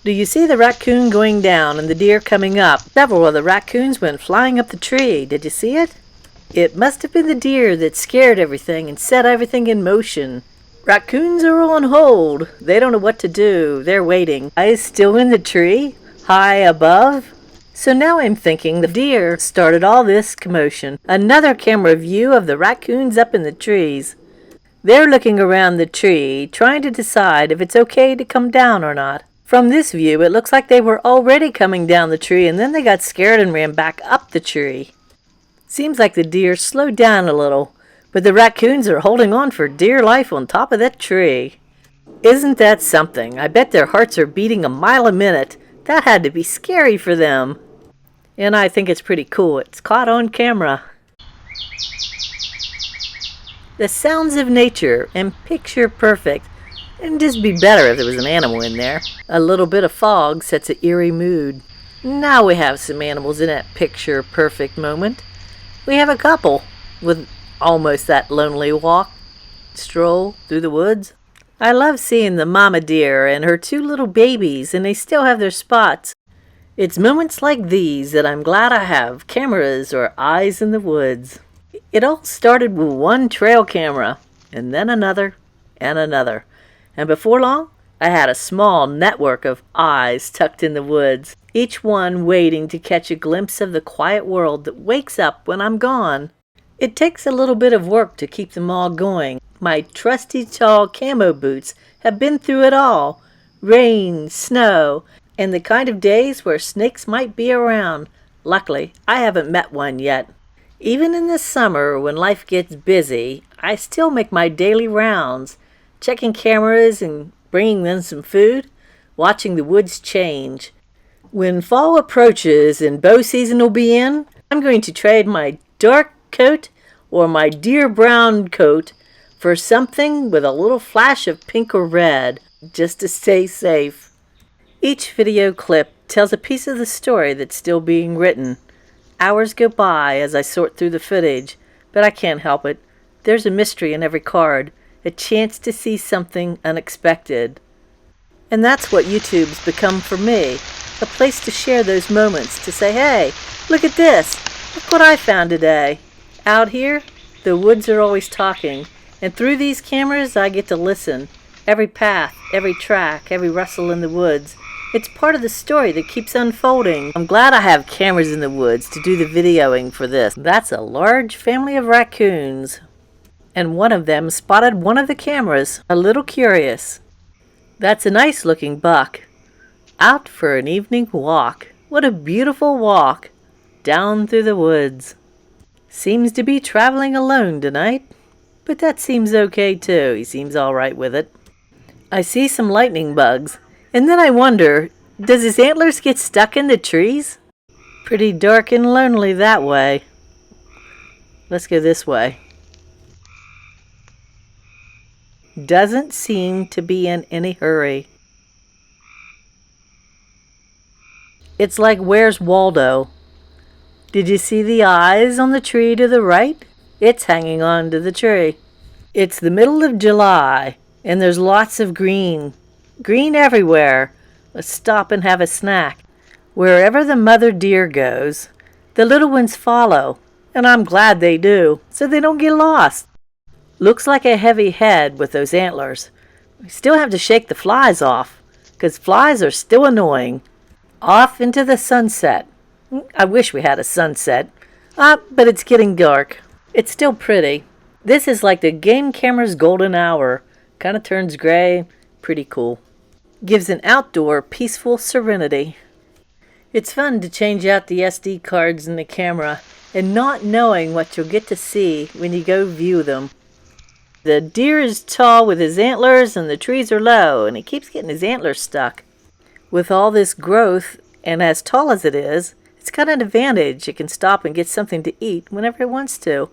Do you see the raccoon going down and the deer coming up? Several of the raccoons went flying up the tree. Did you see it? It must have been the deer that scared everything and set everything in motion. Raccoons are on hold. They don't know what to do. They're waiting. Eyes still in the tree, high above. So now I'm thinking the deer started all this commotion. Another camera view of the raccoons up in the trees. They're looking around the tree, trying to decide if it's okay to come down or not. From this view, it looks like they were already coming down the tree and then they got scared and ran back up the tree. Seems like the deer slowed down a little, but the raccoons are holding on for dear life on top of that tree. Isn't that something? I bet their hearts are beating a mile a minute. That had to be scary for them. And I think it's pretty cool. It's caught on camera. The sounds of nature and picture perfect. It'd just be better if there was an animal in there. A little bit of fog sets an eerie mood. Now we have some animals in that picture perfect moment. We have a couple with almost that lonely stroll through the woods. I love seeing the mama deer and her two little babies, and they still have their spots. It's moments like these that I'm glad I have cameras or eyes in the woods. It all started with one trail camera, and then another, and another. And before long, I had a small network of eyes tucked in the woods, each one waiting to catch a glimpse of the quiet world that wakes up when I'm gone. It takes a little bit of work to keep them all going. My trusty tall camo boots have been through it all. Rain, snow, and the kind of days where snakes might be around. Luckily, I haven't met one yet. Even in the summer when life gets busy, I still make my daily rounds, checking cameras and bringing them some food, watching the woods change. When fall approaches and bow season will be in, I'm going to trade my dark coat or my deer brown coat for something with a little flash of pink or red, just to stay safe. Each video clip tells a piece of the story that's still being written. Hours go by as I sort through the footage, but I can't help it. There's a mystery in every card, a chance to see something unexpected. And that's what YouTube's become for me, a place to share those moments, to say, hey, look at this, look what I found today. Out here, the woods are always talking, and through these cameras I get to listen. Every path, every track, every rustle in the woods. It's part of the story that keeps unfolding. I'm glad I have cameras in the woods to do the videoing for this. That's a large family of raccoons. And one of them spotted one of the cameras, a little curious. That's a nice looking buck. Out for an evening walk. What a beautiful walk. Down through the woods. Seems to be traveling alone tonight. But that seems okay too. He seems alright with it. I see some lightning bugs. And then I wonder, does his antlers get stuck in the trees? Pretty dark and lonely that way. Let's go this way. Doesn't seem to be in any hurry. It's like Where's Waldo? Did you see the eyes on the tree to the right? It's hanging on to the tree. It's the middle of July, and there's lots of green. Green everywhere. Let's stop and have a snack. Wherever the mother deer goes, the little ones follow, and I'm glad they do, so they don't get lost. Looks like a heavy head with those antlers. We still have to shake the flies off, because flies are still annoying. Off into the sunset. I wish we had a sunset, but it's getting dark. It's still pretty. This is like the game camera's golden hour. Kind of turns gray. Pretty cool. Gives an outdoor peaceful serenity. It's fun to change out the SD cards in the camera and not knowing what you'll get to see when you go view them. The deer is tall with his antlers and the trees are low, and he keeps getting his antlers stuck. With all this growth, and as tall as it is, it's got an advantage. It can stop and get something to eat whenever it wants to.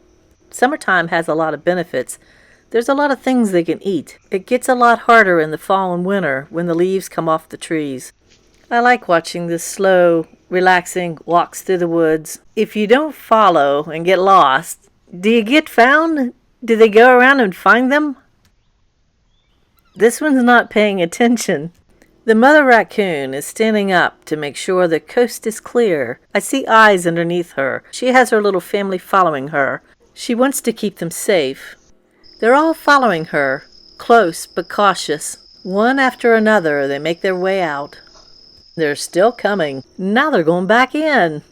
Summertime has a lot of benefits. There's a lot of things they can eat. It gets a lot harder in the fall and winter when the leaves come off the trees. I like watching the slow, relaxing walks through the woods. If you don't follow and get lost, do you get found? Do they go around and find them? This one's not paying attention. The mother raccoon is standing up to make sure the coast is clear. I see eyes underneath her. She has her little family following her. She wants to keep them safe. They're all following her, close but cautious. One after another, they make their way out. They're still coming. Now they're going back in.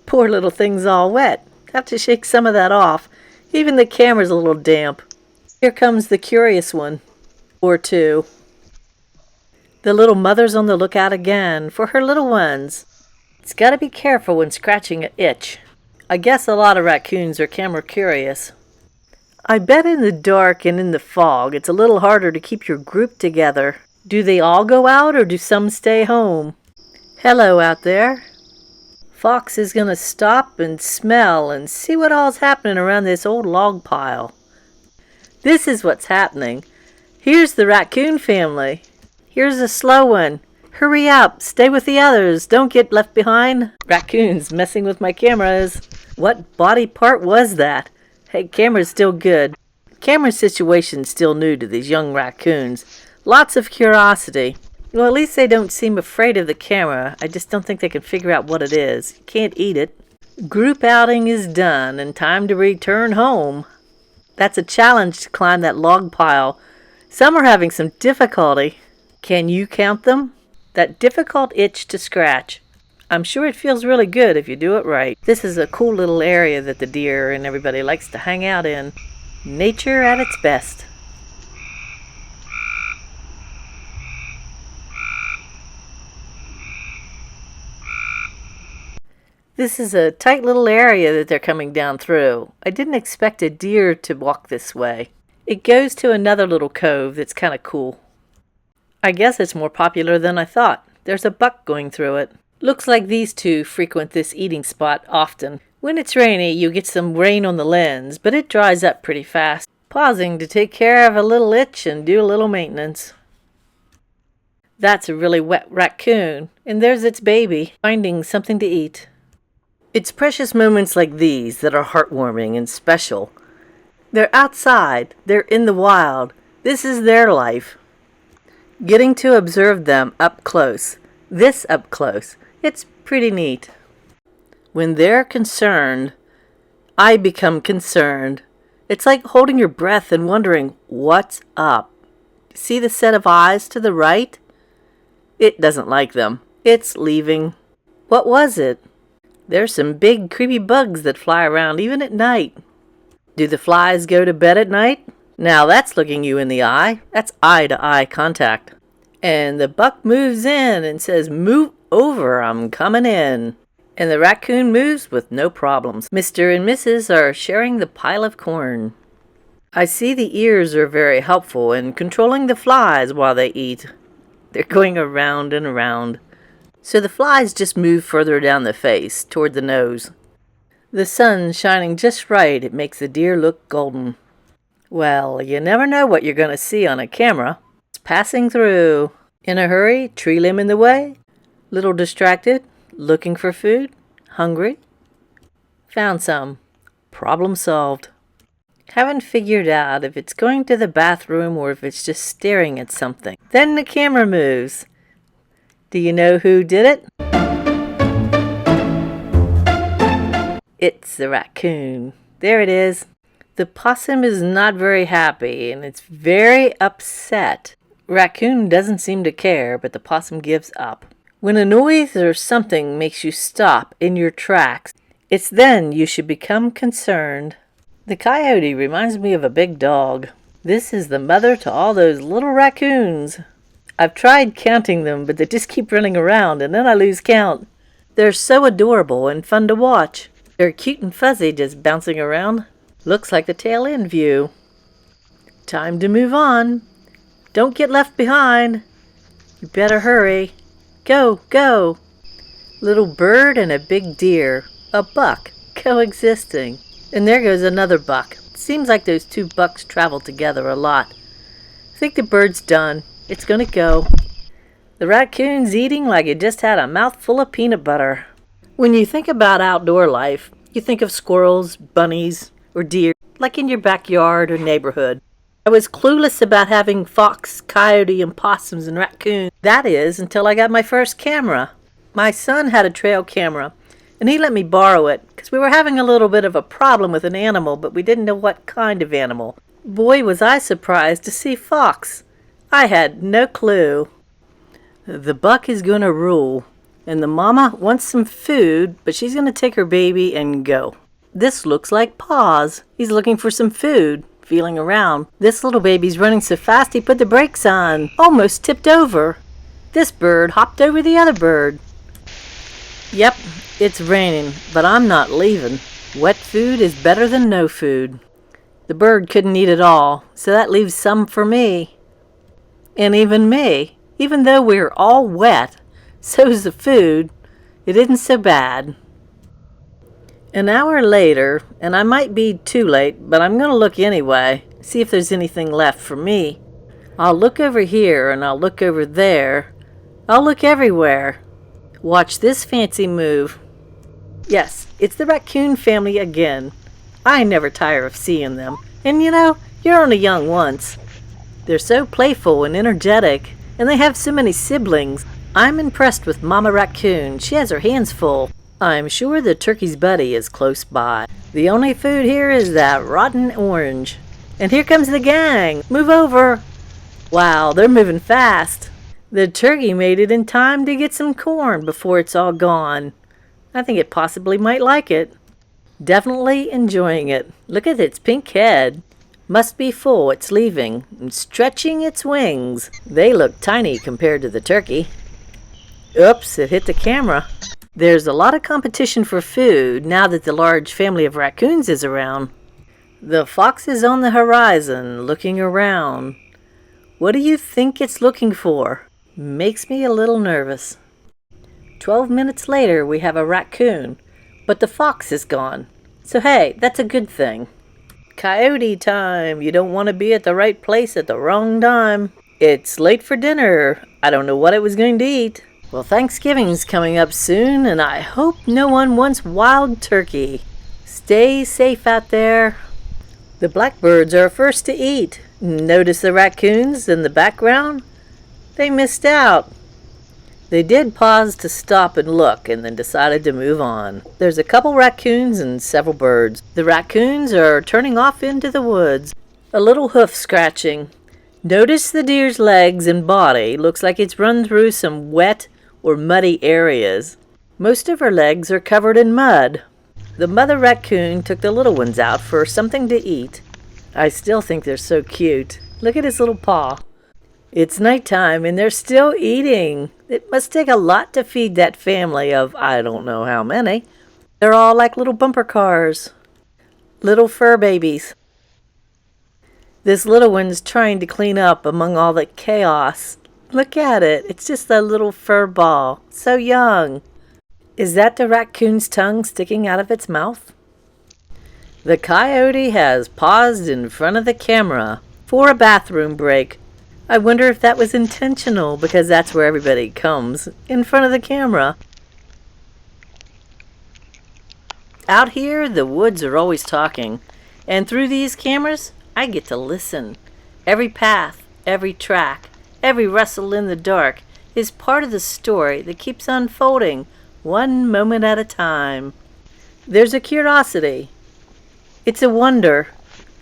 Poor little thing's all wet. Have to shake some of that off. Even the camera's a little damp. Here comes the curious one. Or two. The little mother's on the lookout again for her little ones. It's got to be careful when scratching an itch. I guess a lot of raccoons are camera curious. I bet in the dark and in the fog it's a little harder to keep your group together. Do they all go out or do some stay home? Hello out there. Fox is going to stop and smell and see what all's happening around this old log pile. This is what's happening. Here's the raccoon family. Here's a slow one. Hurry up, stay with the others, don't get left behind. Raccoons messing with my cameras. What body part was that? Hey, camera's still good. Camera situation's still new to these young raccoons. Lots of curiosity. Well, at least they don't seem afraid of the camera. I just don't think they can figure out what it is. You can't eat it. Group outing is done and time to return home. That's a challenge to climb that log pile. Some are having some difficulty. Can you count them? That difficult itch to scratch. I'm sure it feels really good if you do it right. This is a cool little area that the deer and everybody likes to hang out in. Nature at its best. This is a tight little area that they're coming down through. I didn't expect a deer to walk this way. It goes to another little cove that's kind of cool. I guess it's more popular than I thought. There's a buck going through it. Looks like these two frequent this eating spot often. When it's rainy, you get some rain on the lens, but it dries up pretty fast. Pausing to take care of a little itch and do a little maintenance. That's a really wet raccoon, and there's its baby, finding something to eat. It's precious moments like these that are heartwarming and special. They're outside, they're in the wild. This is their life. Getting to observe them up close, this up close, it's pretty neat. When they're concerned, I become concerned. It's like holding your breath and wondering, what's up? See the set of eyes to the right? It doesn't like them. It's leaving. What was it? There's some big creepy bugs that fly around even at night. Do the flies go to bed at night? Now that's looking you in the eye. That's eye-to-eye contact. And the buck moves in and says, "Move over, I'm coming in." And the raccoon moves with no problems. Mr. and Mrs. are sharing the pile of corn. I see the ears are very helpful in controlling the flies while they eat. They're going around and around. So the flies just move further down the face, toward the nose. The sun's shining just right. It makes the deer look golden. Well, you never know what you're going to see on a camera. It's passing through. In a hurry, tree limb in the way. Little distracted, looking for food, hungry. Found some. Problem solved. Haven't figured out if it's going to the bathroom or if it's just staring at something. Then the camera moves. Do you know who did it? It's the raccoon. There it is. The possum is not very happy and it's very upset. Raccoon doesn't seem to care, but the possum gives up. When a noise or something makes you stop in your tracks, it's then you should become concerned. The coyote reminds me of a big dog. This is the mother to all those little raccoons. I've tried counting them, but they just keep running around, and then I lose count. They're so adorable and fun to watch. They're cute and fuzzy, just bouncing around. Looks like the tail end view. Time to move on. Don't get left behind. You better hurry. Go, go. Little bird and a big deer. A buck coexisting. And there goes another buck. Seems like those two bucks travel together a lot. I think the bird's done. It's gonna go. The raccoon's eating like it just had a mouthful of peanut butter. When you think about outdoor life, you think of squirrels, bunnies, or deer, like in your backyard or neighborhood. I was clueless about having fox, coyote, and possums and raccoons. That is, until I got my first camera. My son had a trail camera, and he let me borrow it because we were having a little bit of a problem with an animal, but we didn't know what kind of animal. Boy, was I surprised to see fox. I had no clue. The buck is going to rule, and the mama wants some food, but she's going to take her baby and go. This looks like Paws. He's looking for some food, feeling around. This little baby's running so fast he put the brakes on, almost tipped over. This bird hopped over the other bird. Yep, it's raining, but I'm not leaving. Wet food is better than no food. The bird couldn't eat it all, so that leaves some for me. And even me, even though we're all wet, so's the food. It isn't so bad. An hour later, and I might be too late, but I'm going to look anyway, see if there's anything left for me. I'll look over here and I'll look over there. I'll look everywhere. Watch this fancy move. Yes, it's the raccoon family again. I never tire of seeing them. And you know, you're only young once. They're so playful and energetic, and they have so many siblings. I'm impressed with Mama Raccoon. She has her hands full. I'm sure the turkey's buddy is close by. The only food here is that rotten orange. And here comes the gang. Move over. Wow, they're moving fast. The turkey made it in time to get some corn before it's all gone. I think it possibly might like it. Definitely enjoying it. Look at its pink head. Must be full. It's leaving and stretching its wings. They look tiny compared to the turkey. Oops, it hit the camera. There's a lot of competition for food now that the large family of raccoons is around. The fox is on the horizon, looking around. What do you think it's looking for? Makes me a little nervous. 12 minutes later, we have a raccoon, but the fox is gone. So hey, that's a good thing. Coyote time. You don't want to be at the right place at the wrong time. It's late for dinner. I don't know what it was going to eat. Well, Thanksgiving's coming up soon, and I hope no one wants wild turkey. Stay safe out there. The blackbirds are first to eat. Notice the raccoons in the background? They missed out. They did pause to stop and look, and then decided to move on. There's a couple raccoons and several birds. The raccoons are turning off into the woods. A little hoof scratching. Notice the deer's legs and body. Looks like it's run through some wet or muddy areas. Most of her legs are covered in mud. The mother raccoon took the little ones out for something to eat. I still think they're so cute. Look at his little paw. It's nighttime and they're still eating. It must take a lot to feed that family of I don't know how many. They're all like little bumper cars. Little fur babies. This little one's trying to clean up among all the chaos. Look at it. It's just a little fur ball. So young. Is that the raccoon's tongue sticking out of its mouth? The coyote has paused in front of the camera for a bathroom break. I wonder if that was intentional, because that's where everybody comes, in front of the camera. Out here, the woods are always talking, and through these cameras, I get to listen. Every path, every track, every rustle in the dark is part of the story that keeps unfolding, one moment at a time. There's a curiosity. It's a wonder.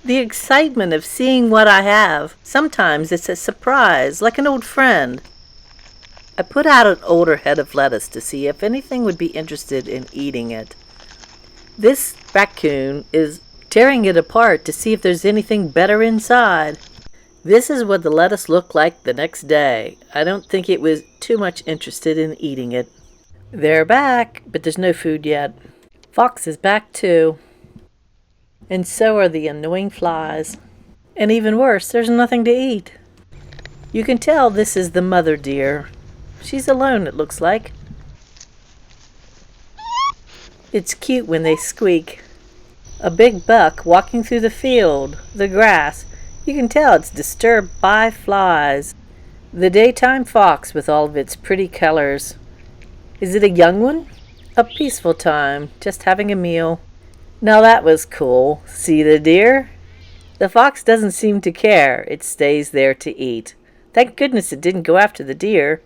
The excitement of seeing what I have. Sometimes it's a surprise, like an old friend. I put out an older head of lettuce to see if anything would be interested in eating it. This raccoon is tearing it apart to see if there's anything better inside. This is what the lettuce looked like the next day. I don't think it was too much interested in eating it. They're back, but there's no food yet. Fox is back too. And so are the annoying flies. And even worse, there's nothing to eat. You can tell this is the mother deer. She's alone, it looks like. It's cute when they squeak. A big buck walking through the field, the grass. You can tell it's disturbed by flies. The daytime fox with all of its pretty colors. Is it a young one? A peaceful time, just having a meal. Now that was cool. See the deer? The fox doesn't seem to care. It stays there to eat. Thank goodness it didn't go after the deer.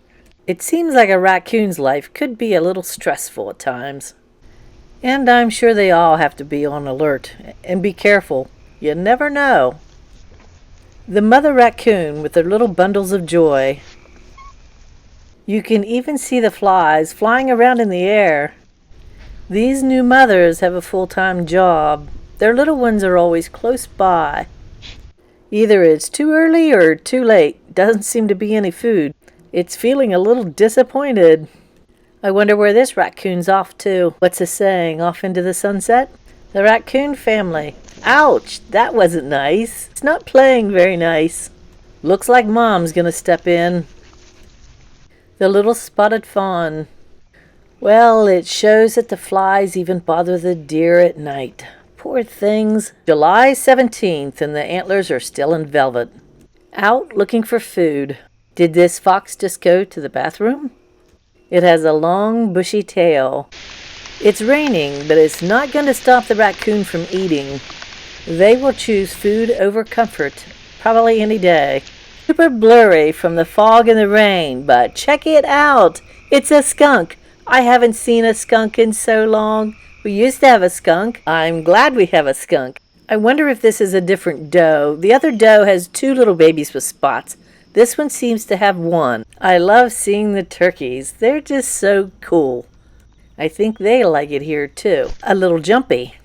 It seems like a raccoon's life could be a little stressful at times. And I'm sure they all have to be on alert and be careful. You never know. The mother raccoon with their little bundles of joy. You can even see the flies flying around in the air. These new mothers have a full-time job. Their little ones are always close by. Either it's too early or too late. Doesn't seem to be any food. It's feeling a little disappointed. I wonder where this raccoon's off to. What's it saying? Off into the sunset? The raccoon family. Ouch! That wasn't nice. It's not playing very nice. Looks like Mom's gonna step in. The little spotted fawn. Well, it shows that the flies even bother the deer at night. Poor things. July 17th and the antlers are still in velvet. Out looking for food. Did this fox just go to the bathroom? It has a long, bushy tail. It's raining, but it's not going to stop the raccoon from eating. They will choose food over comfort, probably any day. Super blurry from the fog and the rain, but check it out. It's a skunk. I haven't seen a skunk in so long. We used to have a skunk. I'm glad we have a skunk. I wonder if this is a different doe. The other doe has 2 little babies with spots. This one seems to have 1. I love seeing the turkeys. They're just so cool. I think they like it here too. A little jumpy.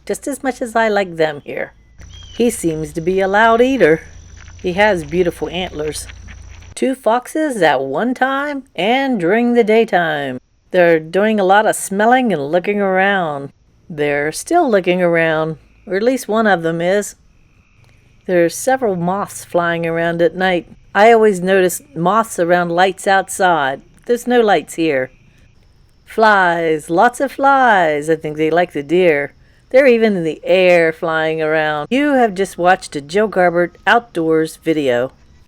Just as much as I like them here. He seems to be a loud eater. He has beautiful antlers. 2 foxes at one time and during the daytime. They're doing a lot of smelling and looking around. They're still looking around, or at least one of them is. There's several moths flying around at night. I always notice moths around lights outside. There's no lights here. Flies, lots of flies. I think they like the deer. They're even in the air flying around. You have just watched a Joe Garbart Outdoors video.